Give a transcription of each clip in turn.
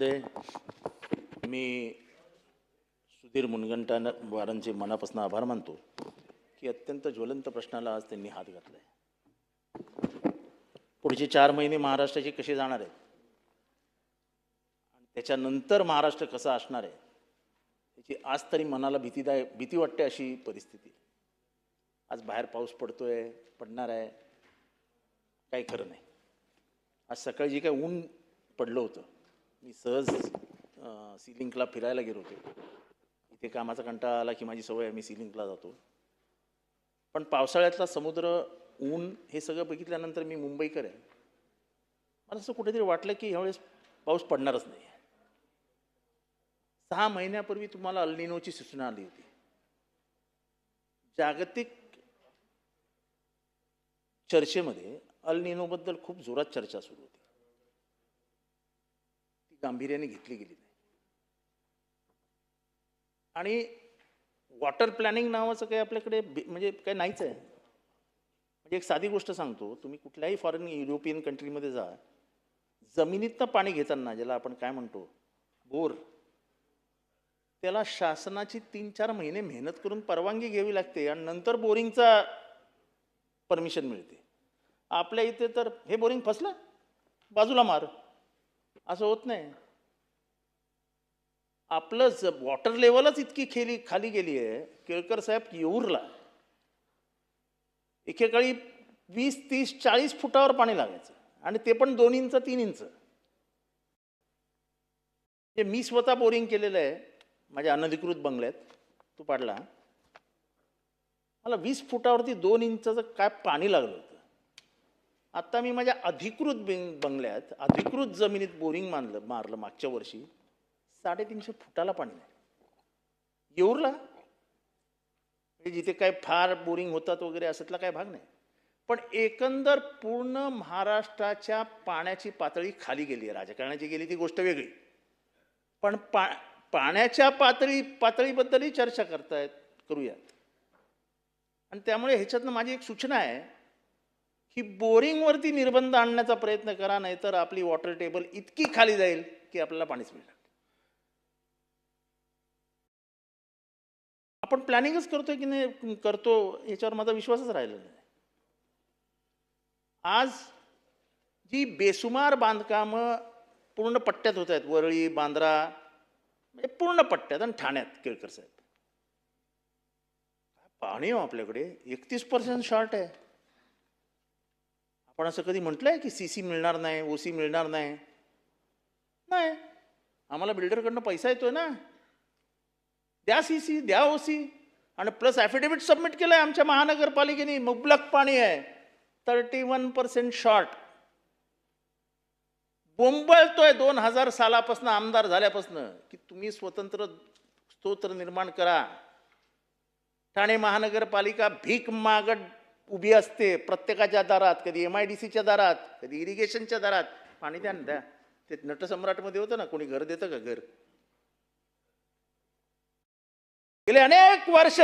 मी सुधीर मुनगंटीवारांचे मनापासून आभार मानतो की अत्यंत ज्वलंत प्रश्नाला आज त्यांनी हात घातलाय। पुढचे 4 महिने महाराष्ट्राचे कसे जाणार आहेत आणि त्याच्यानंतर महाराष्ट्र कसा असणार आहे याची आज तरी मनाला भीती वाटते अशी परिस्थिती। आज बाहेर पाऊस पडतोय, पडणार आहे, काही खरं नाही। आज सकाळी जे काही ऊन पडलं होतं, मी सहज सीलिंगला फिरायला गेलो होतो। इथे कामाचा कंटाळा आला की माझी सवय आहे, मी सीलिंगला जातो। पण पावसाळ्यातला समुद्र, ऊन हे सगळं बघितल्यानंतर मी मुंबईकर आहे, मला असं कुठेतरी वाटलं की ह्यावेळेस पाऊस पडणारच नाही। 6 महिन्यापूर्वी तुम्हाला अल निनोची सूचना आली होती। जागतिक चर्चेमध्ये अल निनोबद्दल खूप जोरात चर्चा सुरू होती, ती गांभीर्याने घेतली गेली नाही। आणि वॉटर प्लॅनिंग नावाचं काही आपल्याकडे म्हणजे काही नाहीच आहे। म्हणजे एक साधी गोष्ट सांगतो, तुम्ही कुठल्याही फॉरेन युरोपियन कंट्रीमध्ये जा, जमिनीतनं पाणी घेताना ज्याला आपण काय म्हणतो बोर, त्याला शासनाची 3-4 महिने मेहनत करून परवानगी घ्यावी लागते आणि नंतर बोरिंगचा परमिशन मिळते। आपल्या इथे तर हे बोरिंग फसलं, बाजूला मार, असं होत नाही। आपलं वॉटर लेवलच इतकी खाली गेली आहे। केळकर साहेब, येऊरला एकेकाळी 20, 30, 40 फुटावर पाणी लागायचं आणि ते पण 2 इंच 3 इंच। हे मी स्वतः बोरिंग केलेलं आहे माझ्या अनधिकृत बंगल्यात, तो पाडला, मला 20 फुटावरती 2 इंचाचं काय पाणी लागलं होतं। आता मी माझ्या अधिकृत बंगल्यात अधिकृत जमिनीत बोरिंग मारलं मागच्या वर्षी, 350 फुटाला पाणी नाही। येऊरला म्हणजे जिथे काय फार बोरिंग होतात वगैरे असतला काय भाग नाही, पण एकंदर पूर्ण महाराष्ट्राच्या पाण्याची पातळी खाली गेली आहे। राजकारणाची गेली ती गोष्ट वेगळी, पण पाण्याच्या पातळीबद्दलही चर्चा करूयात। आणि त्यामुळे ह्याच्यातनं माझी एक सूचना आहे की बोरिंगवरती निर्बंध आणण्याचा प्रयत्न करा, नाहीतर आपली वॉटर टेबल इतकी खाली जाईल की आपल्याला पाणीच मिळणार। आपण प्लॅनिंगच करतोय की नाही करतो याच्यावर माझा विश्वासच राहिला नाही। आज जी बेसुमार बांधकामं पूर्ण पट्ट्यात होत आहेत, वरळी, बांद्रा, म्हणजे पूर्ण पट्ट्यात, आणि ठाण्यात केळकर साहेब पाणी आपल्याकडे 31% शॉर्ट आहे। आपण असं कधी म्हटलंय की सीसी मिळणार नाही, ओसी मिळणार नाही? नाही, आम्हाला बिल्डरकडनं पैसा येतोय ना, द्या सीसी, द्या ओसी, आणि प्लस ॲफिडेव्हिट सबमिट केलंय आमच्या महानगरपालिकेने, मुबलक पाणी आहे, 31% शॉर्ट। बोंबळतोय 2000 सालापासून आमदार झाल्यापासून की तुम्ही स्वतंत्र स्तोत्र निर्माण करा। ठाणे महानगरपालिका भीक मागत उभी असते प्रत्येकाच्या दारात, कधी MIDCच्या दारात, कधी इरिगेशनच्या दारात, पाणी द्या ना, द्या। ते नटसम्राटमध्ये होतं ना, कोणी घर देतं का घर? गेले अनेक वर्ष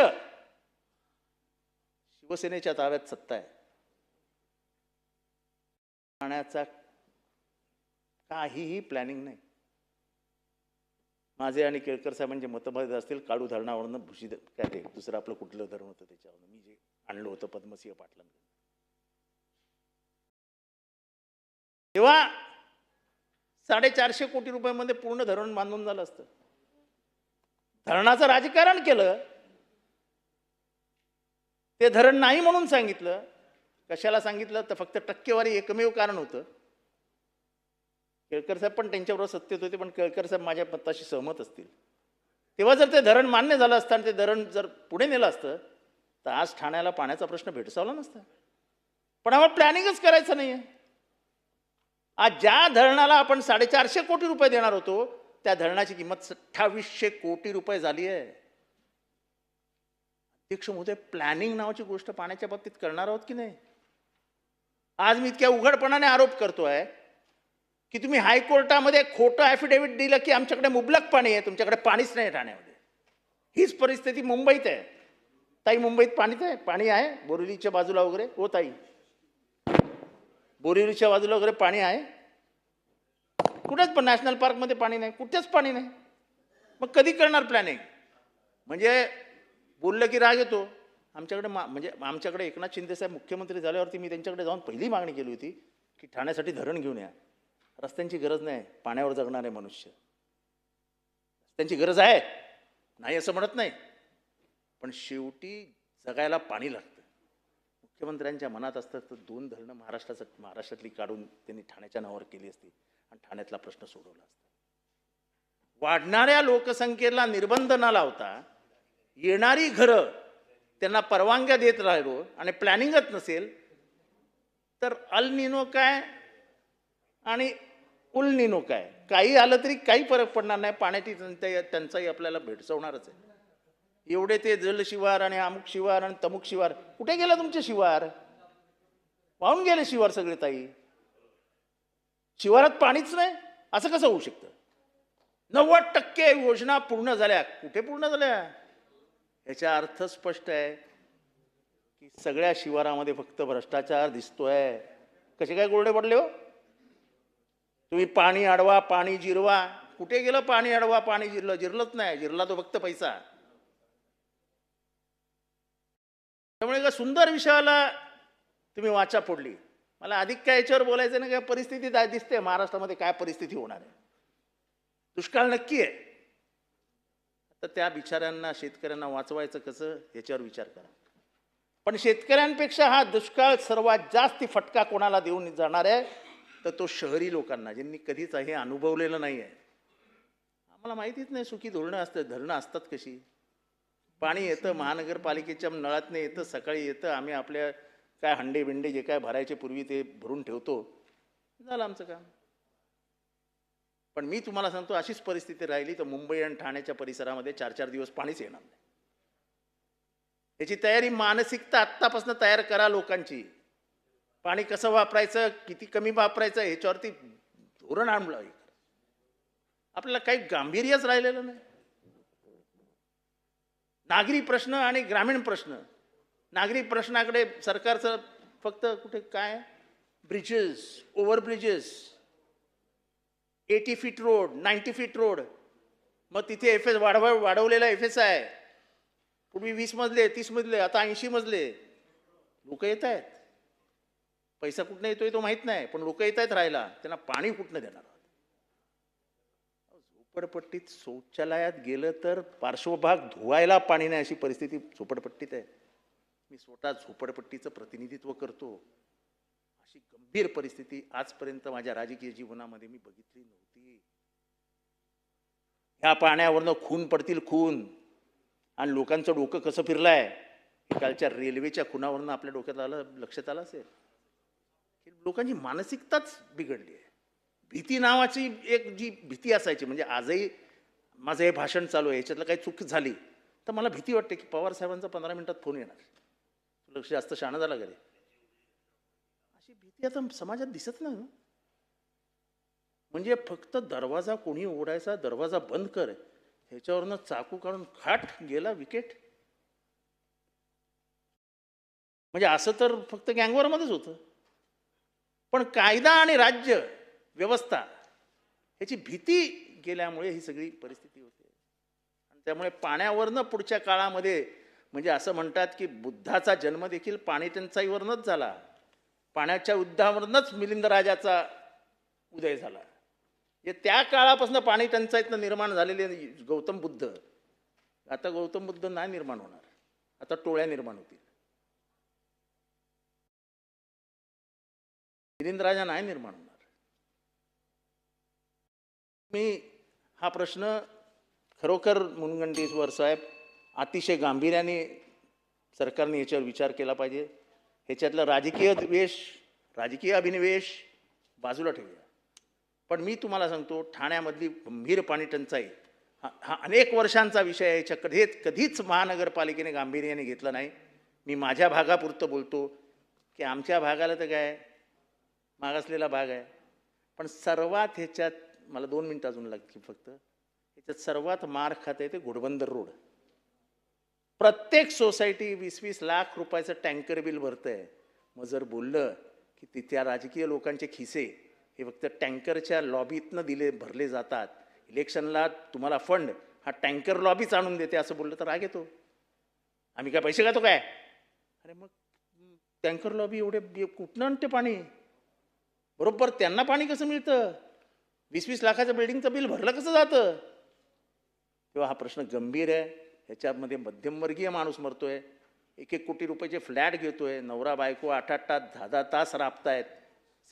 शिवसेनेच्या ताब्यात सत्ता आहे, पाण्याचा काहीही प्लॅनिंग नाही। माझे आणि केळकर साहेबांचे मतभेद असतील काळू धरणावरनं, भुशी काय ते दुसरं आपलं कुठलं धरण होतं त्याच्यावरनं, मी जे आणलं होतं पद्मसिंह पाटलांकडून, तेव्हा 450 कोटी रुपयामध्ये पूर्ण धरण बांधून झालं असतं। धरणाचं राजकारण केलं, ते धरण नाही म्हणून सांगितलं। कशाला सांगितलं तर फक्त टक्केवारी एकमेव कारण होतं। केळकर साहेब पण त्यांच्याबरोबर सत्तेत होते, पण केळकर साहेब माझ्या मताशी सहमत असतील। तेव्हा जर ते धरण मान्य झालं असतं आणि ते धरण जर पुढे नेलं असतं तर आज ठाण्याला पाण्याचा प्रश्न भेडसावला नसता। पण आम्हाला प्लॅनिंगच करायचं नाहीये। आज ज्या धरणाला आपण 450 कोटी रुपये देणार होतो, त्या धरणाची किंमत 2800 कोटी रुपये झाली आहे। अध्यक्ष महोदय, प्लॅनिंग नावाची गोष्ट पाण्याच्या बाबतीत करणार आहोत की नाही? आज मी इतक्या उघडपणाने आरोप करतोय की तुम्ही हायकोर्टामध्ये खोटं ॲफिडेव्हिट दिलं की आमच्याकडे मुबलक पाणी आहे, तुमच्याकडे पाणीच नाही ठाण्यामध्ये। हीच परिस्थिती मुंबईत आहे। ताई, मुंबईत पाणी आहे बोरिवलीच्या बाजूला वगैरे? हो ताई, बोरिवलीच्या बाजूला वगैरे पाणी आहे? कुठेच पण नॅशनल पार्कमध्ये पाणी नाही, कुठेच पाणी नाही. मग कधी करणार प्लॅनिंग? म्हणजे बोललं की राग येतो. आमच्याकडे म्हणजे आमच्याकडे एकनाथ शिंदेसाहेब मुख्यमंत्री झाल्यावरती मी त्यांच्याकडे जाऊन पहिली मागणी केली होती की ठाण्यासाठी धरण घेऊन या. रस्त्यांची गरज नाही, पाण्यावर जगणारे मनुष्य. रस्त्यांची गरज आहे, नाही असं म्हणत नाही, पण शेवटी जगायला पाणी लागतं. मुख्यमंत्र्यांच्या मनात असतं तर 2 धरणं महाराष्ट्रातली काढून त्यांनी ठाण्याच्या नावावर केली असती आणि ठाण्यातला प्रश्न सोडवला असता. वाढणाऱ्या लोकसंख्येला निर्बंध न लावता येणारी घरं त्यांना परवानग्या देत राहिलो आणि प्लॅनिंगच नसेल तर अल निनो काय आणि उल निनो काय, काही आलं तरी काही फरक पडणार नाही. पाण्याची टंचाई आपल्याला भेडसावणारच आहे. एवढे ते जलशिवार आणि अमुक शिवार आणि तमुक शिवार, कुठे गेला तुमचे शिवार? वाहून गेले शिवार सगळे ताई. शिवारात पाणीच नाही, असं कसं होऊ शकतं? 90% योजना पूर्ण झाल्या. कुठे पूर्ण झाल्या? याचा अर्थ स्पष्ट आहे की सगळ्या शिवारामध्ये फक्त भ्रष्टाचार दिसतोय. कसे काय कोरडे पडले हो? तुम्ही पाणी अडवा, पाणी जिरवा. कुठे गेलं पाणी अडवा, पाणी जिरलं? जिरलंच नाही. जिरला तो फक्त पैसा. त्यामुळे एका सुंदर विषयाला तुम्ही वाचा फोडली. मला अधिक काय याच्यावर बोलायचं नाही. काय परिस्थिती दिसते महाराष्ट्रामध्ये, काय परिस्थिती होणार आहे. दुष्काळ नक्की आहे. तर त्या बिचाऱ्यांना, शेतकऱ्यांना वाचवायचं कसं याच्यावर विचार करा. पण शेतकऱ्यांपेक्षा हा दुष्काळ सर्वात जास्त फटका कोणाला देऊन जाणार आहे तर तो शहरी लोकांना, ज्यांनी कधीच हे अनुभवलेलं नाही आहे. आम्हाला माहितीच नाही सुखी धोरणं असतं, धरणं असतात कशी. पाणी येतं महानगरपालिकेच्या नळातनं येतं, सकाळी येतं, आम्ही आपल्या काय हंडे बिंडे जे काय भरायचे पूर्वी ते भरून ठेवतो, झालं आमचं काम. पण मी तुम्हाला सांगतो अशीच परिस्थिती राहिली तर मुंबई आणि ठाण्याच्या परिसरामध्ये 4-4 दिवस पाणीच येणार नाही. याची तयारी, मानसिकता आत्तापासून तयार करा लोकांची. पाणी कसं वापरायचं, किती कमी वापरायचं ह्याच्यावरती धोरण आणलं. आपल्याला काही गांभीर्यच राहिलेलं नाही. नागरी प्रश्न आणि ग्रामीण प्रश्न. नागरी प्रश्नाकडे सरकारचं फक्त कुठे काय, bridges, overbridges, 80 feet road, 90 feet road. मग तिथे FS वाढवलेला FS आहे. पूर्वी 20 मजले, 30 मजले, आता 80 मजले. लोक येत आहेत. पैसा कुठनं येतोय तो माहित नाही, पण लोक येत आहेत राहायला. त्यांना पाणी कुठनं देणार? झोपडपट्टीत शौचालयात गेलं तर पार्श्वभाग धुवायला पाणी नाही, अशी परिस्थिती झोपडपट्टीत आहे. मी स्वतः झोपडपट्टीचं प्रतिनिधित्व करतो. अशी गंभीर परिस्थिती आजपर्यंत माझ्या राजकीय जीवनामध्ये मी बघितली नव्हती. ह्या पाण्यावरनं खून पडतील, खून. आणि लोकांचं डोकं कसं फिरलंय, कालच्या रेल्वेच्या खुनावरनं आपल्या डोक्यात लक्षात आलं असेल. लोकांची मानसिकताच बिघडली आहे. भीती नावाची एक जी भीती असायची, म्हणजे आजही माझं हे भाषण चालू आहे, याच्यातलं काही चूक झाली तर मला भीती वाटते की पवार साहेबांचा 15 मिनिटात फोन येणार, तुला लक्ष जास्त शहाणा झाला घरी. अशी भीती आता समाजात दिसत नाही. म्हणजे फक्त दरवाजा कोणी उघडायचा, दरवाजा बंद कर, ह्याच्यावरनं चाकू काढून खाट गेला विकेट. म्हणजे असं तर फक्त गँगवॉरमध्येच होतं. पण कायदा आणि राज्य व्यवस्था ह्याची भीती गेल्यामुळे ही सगळी परिस्थिती होते. आणि त्यामुळे पाण्यावरनं पुढच्या काळामध्ये, म्हणजे असं म्हणतात की बुद्धाचा जन्म देखील पाणी टंचाईवरनंच झाला. पाण्याच्या युद्धावरनंच मिलिंद राजाचा उदय झाला. त्या काळापासून पाणी टंचाईतनं निर्माण झालेले गौतम बुद्ध, आता गौतम बुद्ध नाही निर्माण होणार, आता टोळ्या निर्माण होतील. मिलिंद राजा नाही निर्माण होणार. मी हा प्रश्न खरोखर मुनगंटीवार साहेब अतिशय गांभीर्याने सरकारने याच्यावर विचार केला पाहिजे. ह्याच्यातलं राजकीय द्वेष, राजकीय अभिनिवेश बाजूला ठेवूया. पण मी तुम्हाला सांगतो, ठाण्यामधली गंभीर पाणी टंचाई हा अनेक वर्षांचा विषय आहे. याच्या कधीच महानगरपालिकेने गांभीर्याने घेतलं नाही. मी माझ्या भागापुरतं बोलतो की आमच्या भागाला तर काय मागासलेला भाग आहे, पण सर्वात ह्याच्यात मला 2 मिनिटं अजून लागतील फक्त. ह्याच्यात सर्वात मार खात आहे ते घोडबंदर रोड. प्रत्येक सोसायटी 20-20 लाख रुपयाचं टँकर बिल भरतंय. मग जर बोललं की त्या राजकीय लोकांचे खिसे हे फक्त टँकरच्या लॉबीतनं भरले जातात. इलेक्शनला तुम्हाला फंड हा टँकर लॉबीच आणून देते असं बोललं तर राग येतो. आम्ही काय पैसे खातो काय? अरे मग टँकर लॉबी एवढे कुठनं आणते पाणी? बरोबर त्यांना पाणी कसं मिळतं? 20-20 लाखाचं बिल्डिंगचं बिल भरलं कसं जातं? तेव्हा हा प्रश्न गंभीर आहे. ह्याच्यामध्ये मध्यमवर्गीय माणूस मरतोय, 1-1 कोटी रुपयाचे फ्लॅट घेतोय, नवरा बायको 8-8 तास 10-10 तास राबतायत,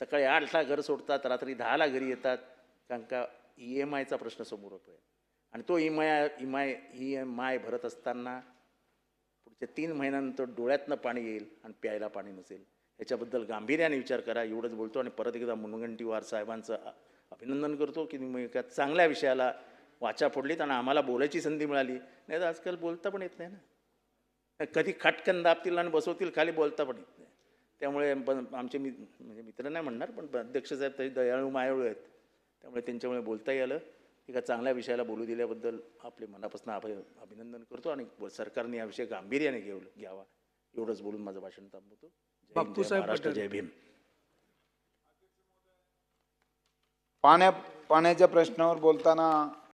सकाळी 8ला घर सोडतात, रात्री 10ला घरी येतात, कारण का EMIचा प्रश्न समोर होतोय. आणि तो EMI भरत असताना पुढच्या 3 महिन्यानंतर डोळ्यातनं पाणी येईल आणि प्यायला पाणी नसेल. याच्याबद्दल गांभीर्याने विचार करा. एवढंच बोलतो आणि परत एकदा मुनगंटीवार साहेबांचं अभिनंदन करतो की तुम्ही एका चांगल्या विषयाला वाचा फोडलीत आणि आम्हाला बोलायची संधी मिळाली. नाही तर आजकाल बोलता पण येत नाही ना. कधी खटकन दाबतील आणि बसवतील खाली, बोलता पण येत नाही. त्यामुळे आमचे म्हणजे मित्र नाही म्हणणार, पण अध्यक्ष साहेब तरी दयाळू मायाळू आहेत, त्यामुळे त्यांच्यामुळे बोलता यायला, एका चांगल्या विषयाला बोलू दिल्याबद्दल आपले मनापासून अभिनंदन करतो आणि सरकारने हा विषय गांभीर्याने घ्यावा. एवढंच बोलून माझं भाषण थांबवतो. जय हिंद, जय महाराष्ट्र, जय भीम. पाण्याच्या प्रश्नावर बोलताना